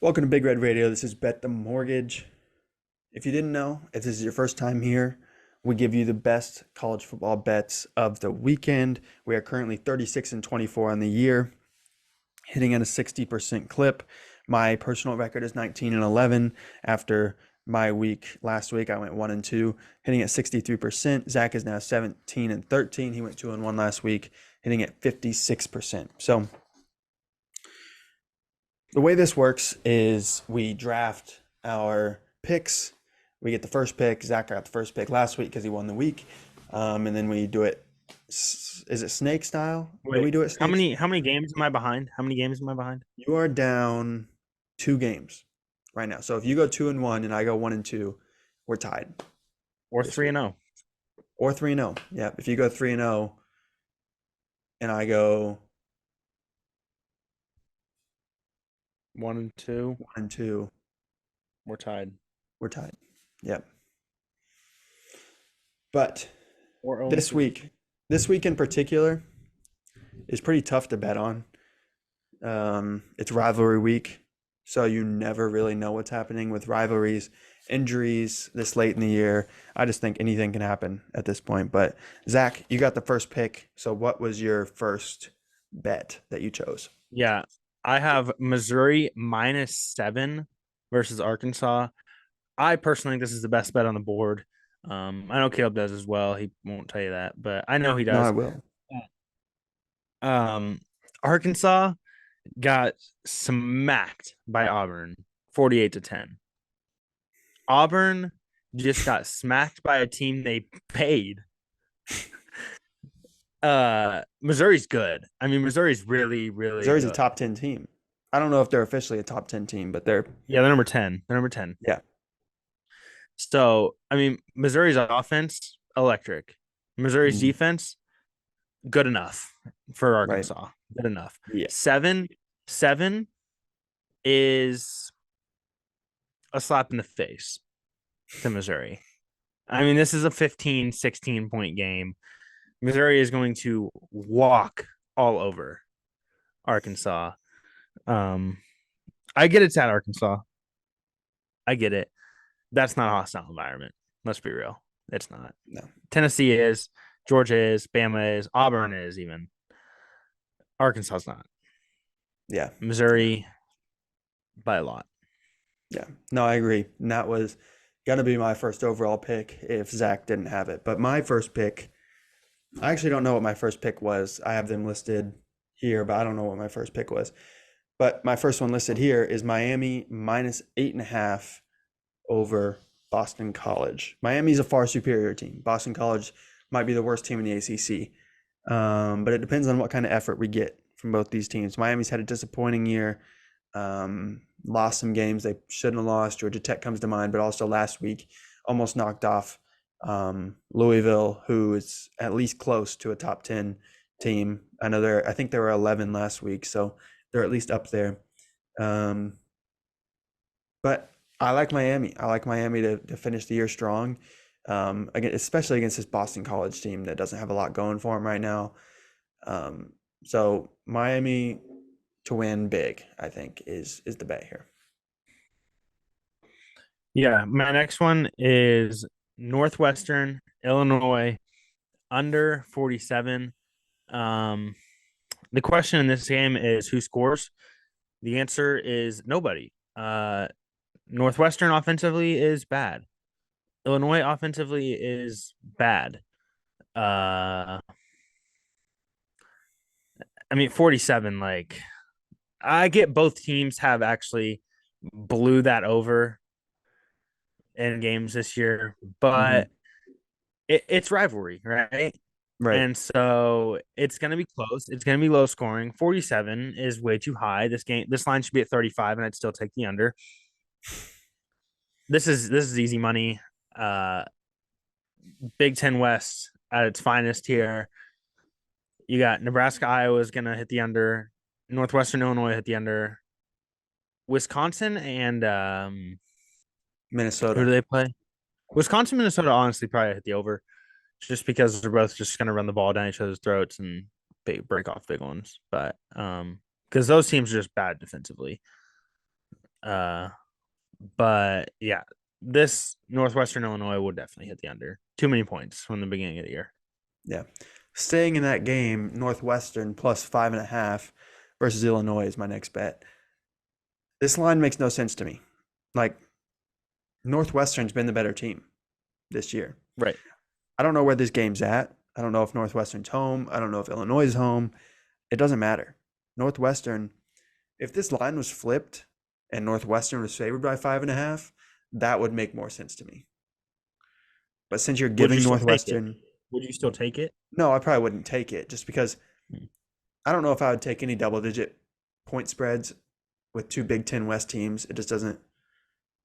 Welcome to Big Red Radio. This is Bet the Mortgage. If you didn't know, if this is your first time here, we give you the best college football bets of the weekend. We are currently 36 and 24 on the year, hitting at a 60% clip. My personal record is 19 and 11. After my week last week, I went 1 and 2, hitting at 63%. Zach is now 17 and 13. He went 2 and 1 last week, hitting at 56%. So the way this works is we draft our picks. We get the first pick. Zach got the first pick last week because he won the week. And then we do it. Is it snake style? Do we Wait, do it how snake style? many games am I behind? How many games am I behind? You are down 2 games right now. So if you go 2 and 1 and I go 1 and 2, we're tied Or this 3 week. and 0? Or 3 and 0. Yeah. If you go 3 and 0 and I go 1 and 2, 1 and 2, we're tied. we're tied. Yep. But Or 0 and this 3. week, this week in particular is pretty tough to bet on. It's rivalry week, so you never really know what's happening with rivalries, injuries this late in the year. I just think anything can happen at this point. But Zach, you got the first pick. So what was your first bet that you chose? Yeah, I have Missouri -7 versus Arkansas. I personally think this is the best bet on the board. I know Caleb does as well. He won't tell you that, but I know he No, I does. will. Um, Arkansas got smacked by Auburn, 48-10. Auburn just got smacked by a team they paid. Missouri's good. I mean, Missouri's really, really Missouri's a good. top 10 team. I don't know if they're officially a top 10 team, but they're, Yeah, they're number 10. They're number 10. yeah. So, I mean, Missouri's offense, electric. Missouri's Mhm. defense, good enough for Right. Arkansas. Good enough. Yeah. 7-7 is a slap in the face to Missouri. I mean, this is a 15, 16 point game. Missouri is going to walk all over Arkansas. Um, I get it's at Arkansas. I get it. That's not a hostile environment. Let's be real. It's not. No. Tennessee is, Georgia is, Bama is, Auburn is even. Arkansas's not. Yeah. Yeah. Missouri by a lot. Yeah, no, I agree. And that was gonna be my first overall pick if Zach didn't have it. But my first pick, I actually don't know what my first pick was. I have them listed here, but I don't know what my first pick was. But my first one listed here is Miami -8.5 over Boston College. Miami's a far superior team. Boston College might be the worst team in the ACC. But it depends on what kind of effort we get from both these teams. Miami's had a disappointing year. Lost some games they shouldn't have lost. Georgia Tech comes to mind, but also last week almost knocked off Louisville, who is at least close to a top 10 team. I think they were 11 last week, so they're at least up there. Um, but I like Miami. I like Miami to finish the year strong, again, especially against this Boston College team that doesn't have a lot going for them right now. So Miami to win big, I think, is the bet here. Yeah, my next one is Northwestern, Illinois, under 47. Um, the question in this game is who scores? The answer is nobody. Northwestern offensively is bad. Illinois offensively is bad. Uh, I mean, 47, like, I get both teams have actually blew that over in games this year, Hmm. but it's rivalry, right? Right. And so it's going to be close. It's going to be low scoring. 47 is way too high. This line should be at 35, and I'd still take the under. This is easy money. Uh, Big Ten West at its finest here. You got Nebraska, Iowa is going to hit the under. Northwestern Illinois hit the under. Wisconsin and who Minnesota. do they play? Wisconsin, Minnesota, honestly, probably hit the over just because they're both just going to run the ball down each other's throats and break off big ones. But because those teams are just bad defensively. Uh, but yeah, this Northwestern Illinois would definitely hit the under. Too many points from the beginning of the year. Yeah. Staying in that game, Northwestern plus 5.5 versus Illinois is my next bet. This line makes no sense to me. Like, Northwestern's been the better team this year. Right. I don't know where this game's at. I don't know if Northwestern's home. I don't know if Illinois is home. It doesn't matter. Northwestern, if this line was flipped and Northwestern was favored by 5.5, that would make more sense to me. But since you're Would you giving still take it? Northwestern, Would you still take it? no, I probably wouldn't take it just because Hmm. I don't know if I would take any double digit point spreads with two Big Ten West teams. It just doesn't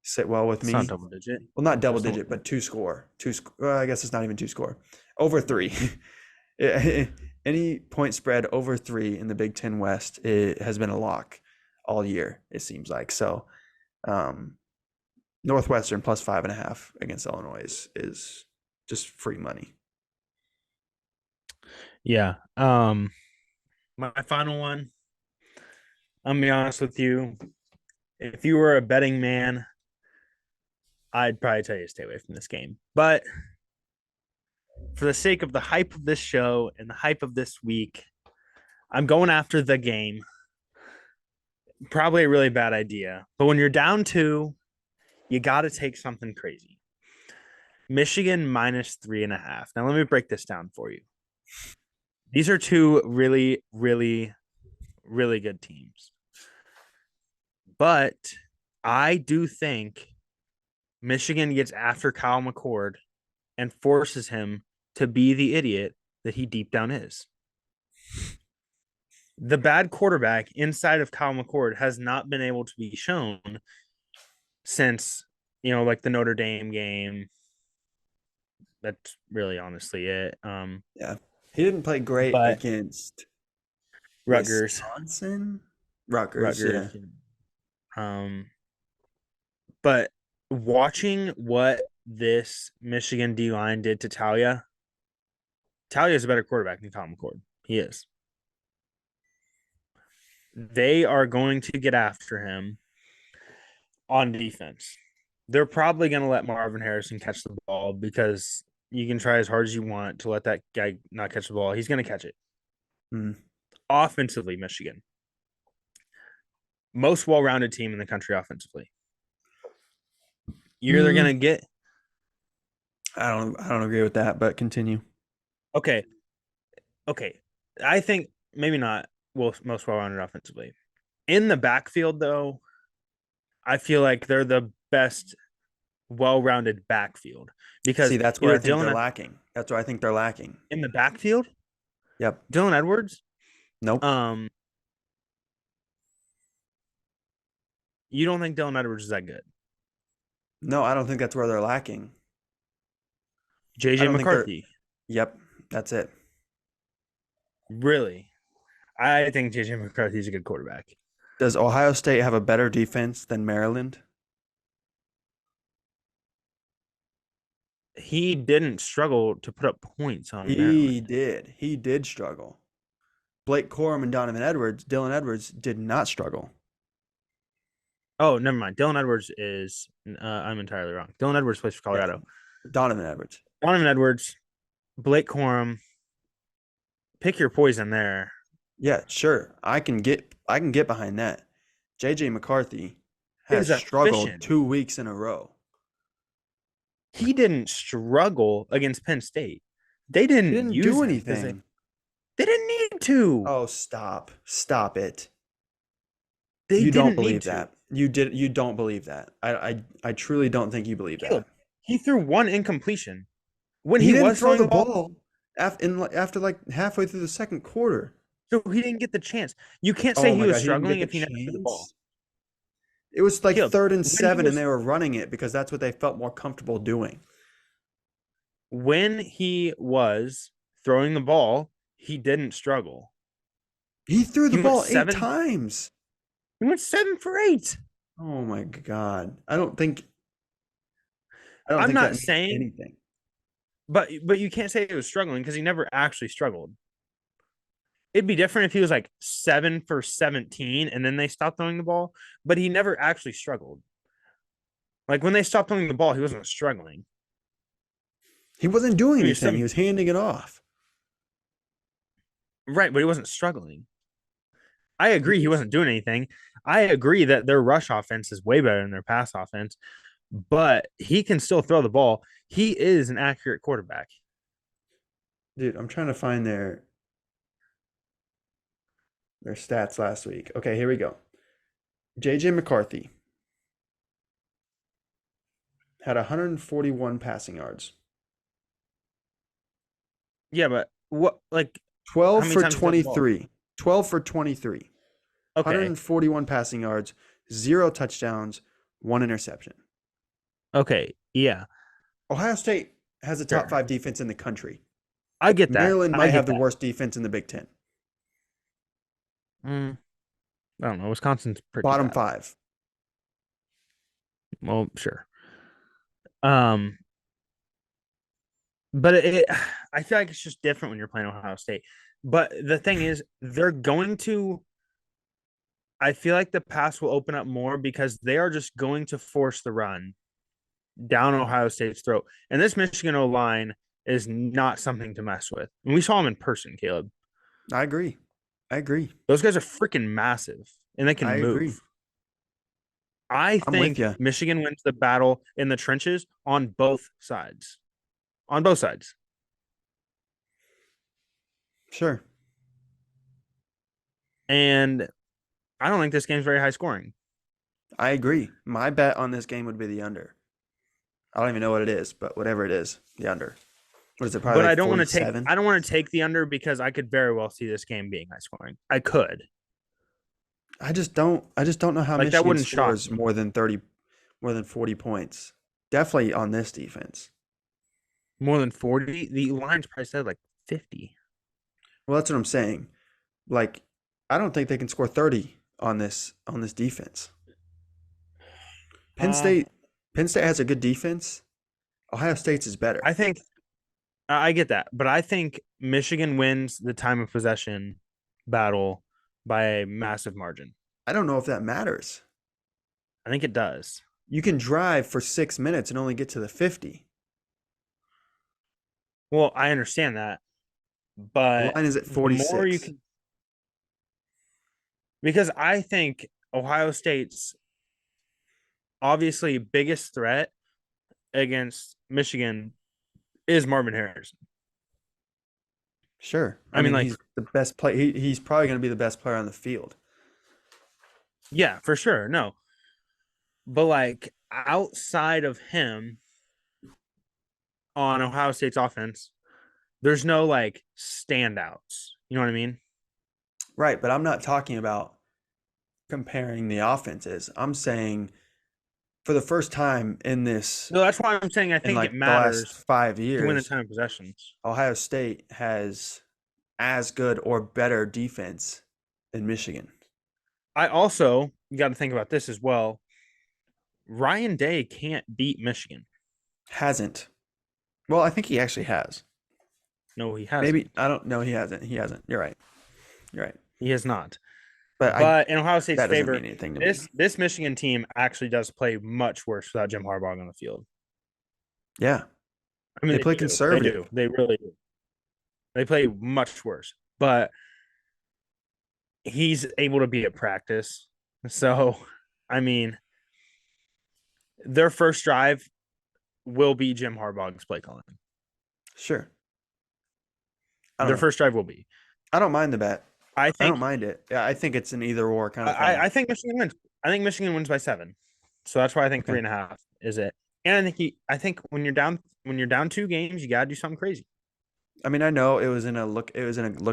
sit well with It's not me. double digit. Well, not double That's not. digit, but two score. Well, I guess it's not even two score. Over three. Any point spread over 3 in the Big Ten West, it has been a lock all year, it seems like. So, Northwestern plus 5.5 against Illinois is just free money. Yeah. My final one. I'm gonna be honest with you. If you were a betting man, I'd probably tell you to stay away from this game. But for the sake of the hype of this show and the hype of this week, I'm going after the game. Probably a really bad idea. But when you're down 2, you got to take something crazy. Michigan minus 3.5. Now, let me break this down for you. These are two really, really, really good teams. But I do think Michigan gets after Kyle McCord and forces him to be the idiot that he deep down is. The bad quarterback inside of Kyle McCord has not been able to be shown since, like the Notre Dame game. That's really honestly it. Yeah. He didn't play great But against Rutgers, Wisconsin. Rutgers, yeah. Rutgers, um, but watching what this Michigan D line did to Talia is a better quarterback than Kyle McCord. He is. They are going to get after him on defense. They're probably going to let Marvin Harrison catch the ball because you can try as hard as you want to let that guy not catch the ball. He's going to catch it. Mm. Offensively, Michigan. Most well-rounded team in the country offensively. You're either going to get. I don't agree with that, but continue. Okay. I think maybe not most well-rounded offensively. In the backfield, though, I feel like they're the best well-rounded backfield because See, that's where I either think they're Dylan lacking. That's where I think they're lacking. in the backfield, Yep. Dylan Edwards, Nope. you don't think Dylan Edwards is that good? No, I don't think that's where they're lacking. I JJ don't think they're. McCarthy, Yep, that's it. really? I think JJ McCarthy is a good quarterback. Does Ohio State have a better defense than Maryland? He didn't struggle to put up points on He Maryland. did. He did struggle. Blake Corum and Dylan Edwards did not struggle. Oh, never mind. Dylan Edwards is. I'm entirely wrong. Dylan Edwards plays for Colorado. Donovan Edwards. Donovan Edwards, Blake Corum. Pick your poison there. Yeah, sure. I can get behind that. JJ McCarthy has Is struggled efficient. 2 weeks in a row. He didn't struggle against Penn State. They He didn't didn't use do him because anything. they didn't need to. Oh, stop. Stop it. They You don't didn't need believe to. that. You don't believe that. I truly don't think you believe that. He threw one incompletion when He he didn't was throw throwing the ball after like halfway through the second quarter. so he didn't get the chance. You can't say Oh he my was God, he didn't get struggling the if he never threw the ball. chance. It was like Caleb, 3rd and when he 7, was and they were running it because that's what they felt more comfortable doing. when he was throwing the ball, he didn't struggle. He threw the He went ball 8 7 times. He went 7 for 8. Oh my God. I don't think I'm that not means saying, anything. but you can't say he was struggling because he never actually struggled. It'd be different if he was like 7 for 17 and then they stopped throwing the ball, but he never actually struggled. Like when they stopped throwing the ball, he wasn't struggling. He wasn't doing He was anything. He seven, was handing it off. right, but he wasn't struggling. I agree he He wasn't doing anything. I agree that their rush offense is way better than their pass offense, but he can still throw the ball. He is an accurate quarterback. Dude, I'm trying to find their stats last week. Okay, here we go. JJ McCarthy had 141 passing yards. Yeah, but what like how 12 many for times did he throw the ball? 23. 12 for 23. Okay. 141 passing yards, 0 touchdowns, 1 interception. Okay. Yeah. Ohio State has a top Sure. 5 defense in the country. I get that. Maryland I might get have the that. worst defense in the Big Ten. Mm, I don't know. Wisconsin's pretty Bottom bad. 5. Well, sure. Um, but I feel like it's just different when you're playing Ohio State. But the thing is, they're going to. I feel like the pass will open up more because they are just going to force the run down Ohio State's throat. And this Michigan O line is not something to mess with. And we saw them in person, Caleb. I agree. I agree. Those guys are freaking massive and they can I agree. move. I I'm with think you. Michigan wins the battle in the trenches on both sides. On both sides. Sure. And I don't think this game's very high scoring. I agree. My bet on this game would be the under. I don't even know what it is, but whatever it is, the under. What is it? Probably But like 47? I don't want to take the under because I could very well see this game being high scoring. I could. I just don't know how Like that Michigan wouldn't shock scores me. more than 40 points. Definitely on this defense. More than 40. The line's probably said like 50. Well, that's what I'm saying. Like, I don't think they can score 30 on this defense. Penn Uh, State Penn State has a good defense. Ohio State's is better. I think I get that, but I think Michigan wins the time of possession battle by a massive margin. I don't know if that matters. I think it does. You can drive for 6 minutes and only get to the 50. Well, I understand that, The but line is at the more you 46. can, because I think Ohio State's obviously biggest threat against Michigan is Marvin Harrison. Sure. I I mean, mean, like, he's the best play. He's probably going to be the best player on the field. yeah, for sure. No, but like outside of him on Ohio State's offense, there's no like standouts. You know what I mean? Right, but I'm not talking about comparing the offenses. I'm saying for the first time No, that's why I'm saying I in think it like the last matters 5 to win the years, time of possessions. Ohio State has as good or better defense than Michigan. I also you got to think about this as well. Ryan Day can't beat Michigan. Hasn't. Well, I think he actually has. No, he hasn't. Maybe I don't know. He hasn't. He hasn't. You're right. You're right. He has not. But But in Ohio State's that doesn't favor, mean anything to me. this Michigan team actually does play much worse without Jim Harbaugh on the field. Yeah, I mean, they play do. conservative. They do. They really do. They play much worse. But he's able to be at practice. So, I mean, their first drive will be Jim Harbaugh's play calling. Sure. I don't Their know. first drive will be. I don't mind the bet. I I think don't mind it. Yeah, I think it's an either or kind of thing. I think Michigan wins. I think Michigan wins by 7. So that's why I think Okay. 3.5 is it. And I think when you're down 2 games, you gotta do something crazy. I mean, I know it was in a look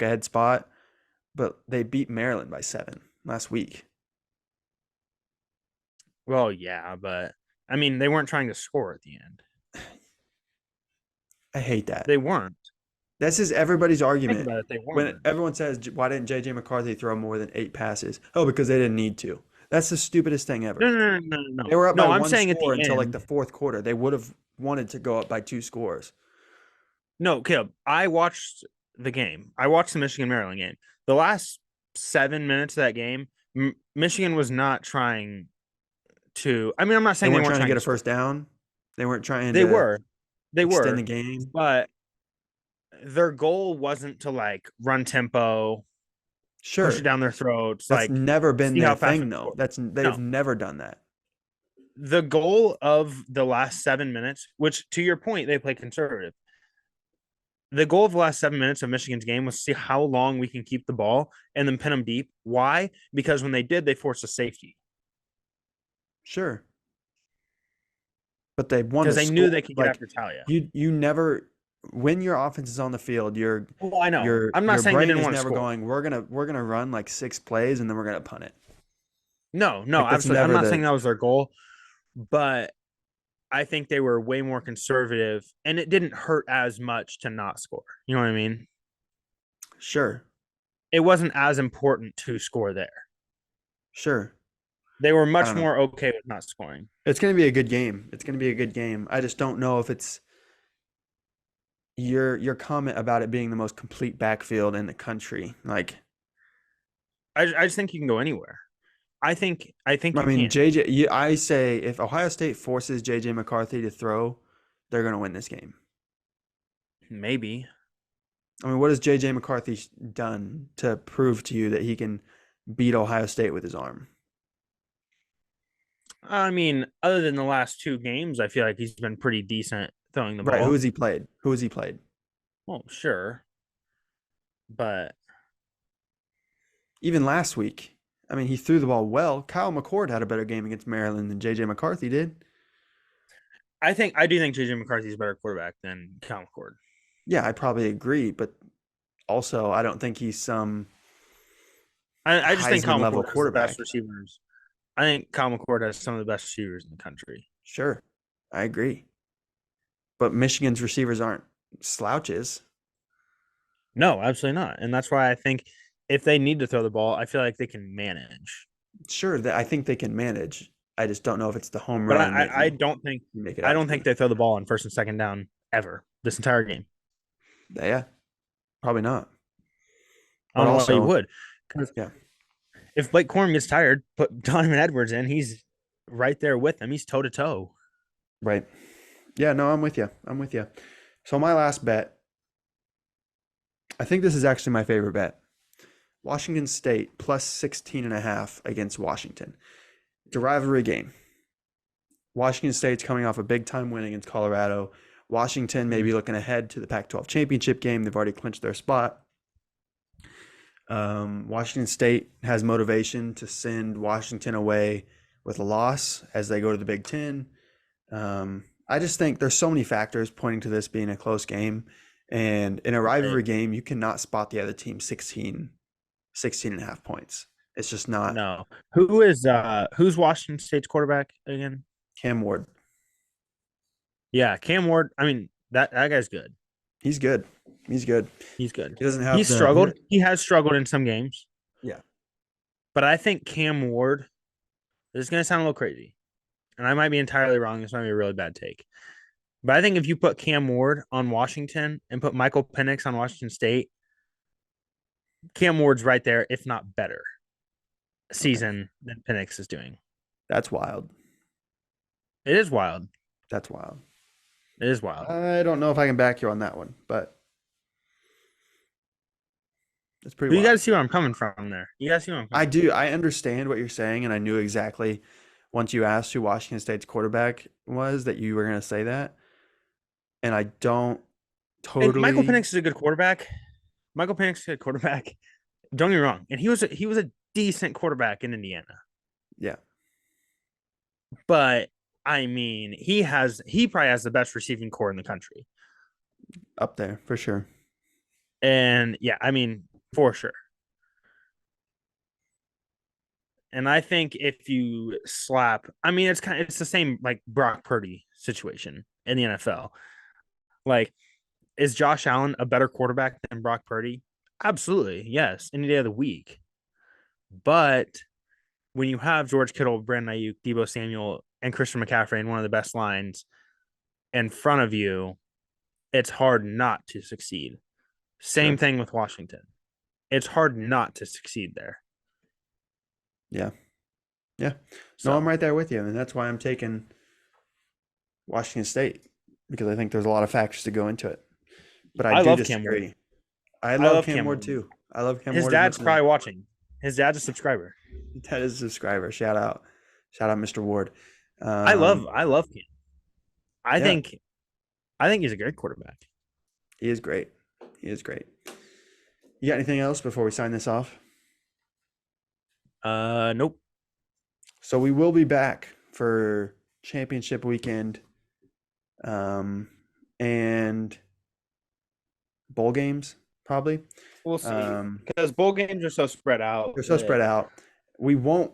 ahead spot, but they beat Maryland by 7 last week. Well, yeah, but I mean they weren't trying to score at the end. I hate that. They weren't. This is everybody's Think argument. about it, they When weren't. everyone says, why didn't JJ McCarthy throw more than 8 passes? Oh, because they didn't need to. That's the stupidest thing ever. No. They were up No, by I'm one saying at score the until like end. the fourth quarter. They would have wanted to go up by 2 scores. No, Caleb, I watched the game. I watched the Michigan Maryland game. the last 7 minutes of that game, Michigan was not trying to. I mean, I'm not They saying they weren't weren't trying to trying get to a score. first down. They weren't trying They to were, they extend the were, game. but their goal wasn't to like run tempo, push it Sure. down their throats, That's like never been see their how fast we thing can though. score. They've No, never done that. the goal of the last 7 minutes, which to your point, they play conservative. The goal of the last 7 minutes of Michigan's game was to see how long we can keep the ball and then pin them deep. Why? Because when they did, they forced a safety Sure. But they won because the they knew score. they could get Like after Talia. you never when your offense is on the field, Well, I know. your I'm not your saying they brain didn't is want to never score. going, we're gonna run like 6 plays and then we're gonna punt it. No, no, Like that's absolutely. I'm never not the saying that was their goal, but I think they were way more conservative and it didn't hurt as much to not score. You know what I mean? sure. It wasn't as important to score there. Sure. They were I much don't know. more okay with not scoring. It's gonna be a good game. It's gonna be a good game. I just don't know if it's your comment about it being the most complete backfield in the country. Like, I just think you can go anywhere. I think I you mean, can. I say if Ohio State forces JJ McCarthy to throw, they're gonna win this game. Maybe. I mean, what has JJ McCarthy done to prove to you that he can beat Ohio State with his arm? I mean, other than the last two games, I feel like he's been pretty decent throwing the Right. Who ball. has he played? Who has he played? Well, sure. But Even last week, I mean, he threw the ball well. Kyle McCord had a better game against Maryland than JJ McCarthy did. I do think JJ McCarthy is a better quarterback than Cal McCord. Yeah, I probably agree, but also I don't think he's some I just think Heisman Cal level McCord has the best quarterback. receivers. I think Cal McCord has some of the best receivers in the country. Sure, I agree. But Michigan's receivers aren't slouches. No, absolutely not. And that's why I think if they need to throw the ball, I feel like they can manage. Sure, that I think they can manage. I just don't know if it's the home But run that I don't think you make it I out don't to think be. they throw the ball on first and second down ever this entire game. Yeah, probably not. I But don't know why you also, would. Because yeah, if Blake Corum gets tired, put Donovan Edwards in. He's right there with him. He's toe to toe. right. Yeah, no, I'm with you. I'm with you. So my last bet, I think this is actually my favorite bet. Washington State plus 16 and a half against Washington. It's a rivalry game. Washington State's coming off a big time win against Colorado. Washington may be looking ahead to the Pac-12 championship game. They've already clinched their spot. Washington State has motivation to send Washington away with a loss as they go to the Big Ten. I just think there's so many factors pointing to this being a close game. And in a rivalry game, you cannot spot the other team 16 and a half points. It's just not. No. Who's Washington State's quarterback again? Cam Ward. Yeah, Cam Ward. I mean, that guy's good. He's good. He's good. He's good. He doesn't have He's struggled. He has struggled in some games. yeah. But I think Cam Ward, this is gonna sound a little crazy. And I might be entirely wrong. This might be a really bad take. But I think if you put Cam Ward on Washington and put Michael Penix on Washington State, Cam Ward's right there, if not better, Okay. season than Penix is doing. That's wild. It is wild. That's wild. It is wild. I don't know if I can back you on that one, but it's pretty But you wild. guys see where I'm coming from there. You guys see where I'm coming I do. I understand what you're saying, and I knew exactly once you asked who Washington State's quarterback was that you were going to say that. And I don't And Michael totally. Penix is a good quarterback. Michael Penix is a good quarterback. Don't get me wrong. And he was a decent quarterback in Indiana. Yeah, But I mean, he probably has the best receiving core in the country. up there for sure. And yeah, I mean, for sure. And I think if you slap, I mean, it's the same like Brock Purdy situation in the NFL. Like, is Josh Allen a better quarterback than Brock Purdy? Absolutely, yes, any day of the week. But when you have George Kittle, Brandon Ayuk, Debo Samuel, and Christian McCaffrey in one of the best lines in front of you, it's hard not to succeed. Same Sure. thing with Washington. it's hard not to succeed there. Yeah. Yeah. So No, I'm right there with you. And that's why I'm taking Washington State, because I think there's a lot of factors to go into it. But I do love Cam Ward. disagree. I love love Cam Cam Ward Ward. too. I love Cam His Ward. dad's probably watching. His dad's a subscriber. That is a subscriber. Shout out, Mr. Ward. I love Cam. I Yeah. think he's a great quarterback. He is great. He is great. You got anything else before we sign this off? Nope. So we will be back for championship weekend, and bowl games probably. We'll see. Because bowl games are so spread out. They're so spread out. We won't.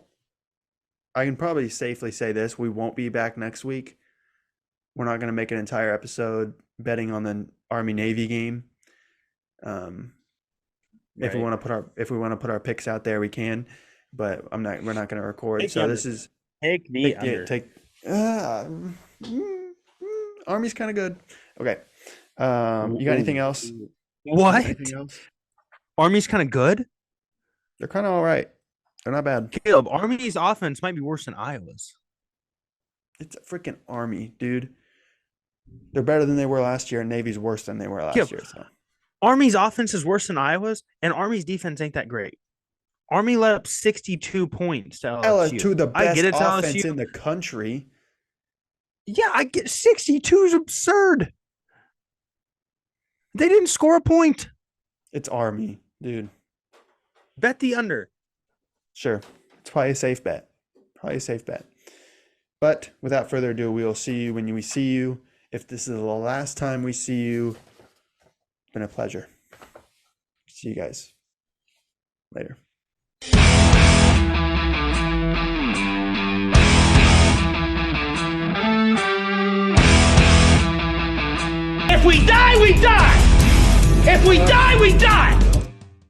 I can probably safely say this: we won't be back next week. We're not going to make an entire episode betting on the Army-Navy game. If we want to put our picks out there, we can. But we're not going to record. Take so the this under. is Take the under. Army's kind of good. Okay. You got anything else? What? Anything else? Army's kind of good? They're kind of all right. They're not bad. Caleb, Army's offense might be worse than Iowa's. It's a freaking Army, dude. They're better than they were last year, and Navy's worse than they were last year. So Army's offense is worse than Iowa's, and Army's defense ain't that great. Army let up 62 points to LSU. LSU, the best I get it, offense LSU. in the country. Yeah, I get 62 is absurd. They didn't score a point. It's Army, dude. Bet the under. Sure. It's probably a safe bet. But without further ado, we will see you when we see you. If this is the last time we see you, it's been a pleasure. See you guys later. If we die, we die! If we die, we die!